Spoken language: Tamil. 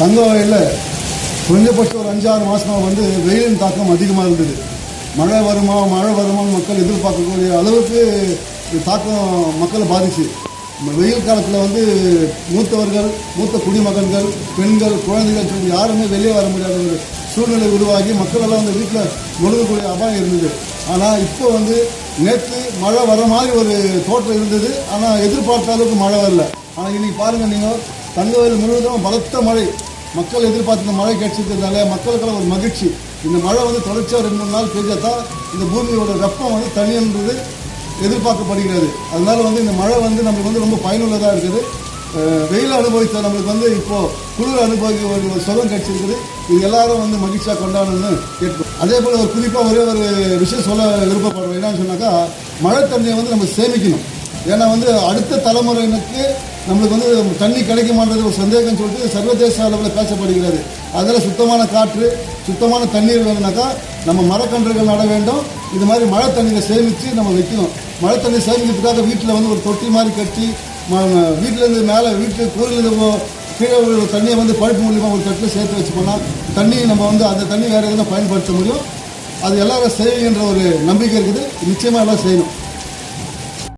தங்க வகையில் குறைஞ்சபட்சம் ஒரு 5-6 மாதமாக வந்து வெயிலின் தாக்கம் அதிகமாக இருந்தது. மழை வருமானு மக்கள் எதிர்பார்க்கக்கூடிய அளவுக்கு தாக்கம் மக்களை பாதிச்சு. வெயில் காலத்தில் வந்து மூத்தவர்கள், மூத்த குடிமகன்கள், பெண்கள், குழந்தைகள் சொல்லி யாருமே வெளியே வர முடியாத ஒரு சூழ்நிலை உருவாகி மக்கள் எல்லாம் வந்து வீட்டில் முழுகக்கூடிய அபாயம் இருந்தது. ஆனால் இப்போ வந்து நேற்று மழை வர மாதிரி ஒரு தோற்றம் இருந்தது. ஆனால் எதிர்பார்த்த அளவுக்கு மழை வரல. ஆனால் இன்றைக்கி பாருங்கள், நீங்கள் தங்கவேல் முழுவதும் பலத்த மழை, மக்கள் எதிர்பார்த்த மழை கிடைச்சிருக்கிறதுனால மக்களுக்கெல்லாம் ஒரு மகிழ்ச்சி. இந்த மழை வந்து தொடர்ச்சியாக 2-3 நாள் பெய்ஞ்சாதான் இந்த பூமியோட வெப்பம் வந்து தனியன்றது எதிர்பார்க்கப்படுகிறது. அதனால வந்து இந்த மழை வந்து நம்மளுக்கு வந்து ரொம்ப பயனுள்ளதாக இருக்குது. வெயில் அனுபவித்த நம்மளுக்கு வந்து இப்போது குளிர் அனுபவிக்க ஒரு சுகம் கிடைச்சிருக்குது. இது எல்லாரும் வந்து மகிழ்ச்சியாக கொண்டாடணும்னு கேட்கும். அதே போல் ஒரு குறிப்பாக ஒரே ஒரு விஷயம் சொல்ல விருப்பப்படுறோம். என்னன்னு சொன்னாக்கா, மழை தண்ணியை வந்து நம்ம சேமிக்கணும். ஏன்னா வந்து அடுத்த தலைமுறையினருக்கு நம்மளுக்கு வந்து தண்ணி கிடைக்குமான்றது ஒரு சந்தேகம் சொல்லிட்டு சர்வதேச அளவில் பேசப்படுகிறது. அதில் சுத்தமான காற்று, சுத்தமான தண்ணீர் வேணும்னாக்கா நம்ம மரக்கன்றுகள் நட வேண்டும். இது மாதிரி மழை தண்ணியை சேமித்து நம்ம வைக்கணும். மழை தண்ணி சேமிக்கிறதுக்காக வீட்டில் வந்து ஒரு தொட்டி மாதிரி கட்டி வீட்டிலேருந்து மேலே வீட்டு கூரையிலேருந்து கீழே உள்ள தண்ணியை வந்து பழுப்பு மூலியமாக ஒரு தட்டில் சேர்த்து வச்சு போனால் தண்ணி நம்ம வந்து அந்த தண்ணி வேறு எதுனா பயன்படுத்த முடியும். அது எல்லாரும் செய்யுங்கிற ஒரு நம்பிக்கை இருக்குது. நிச்சயமாக எல்லாம் செய்யணும்.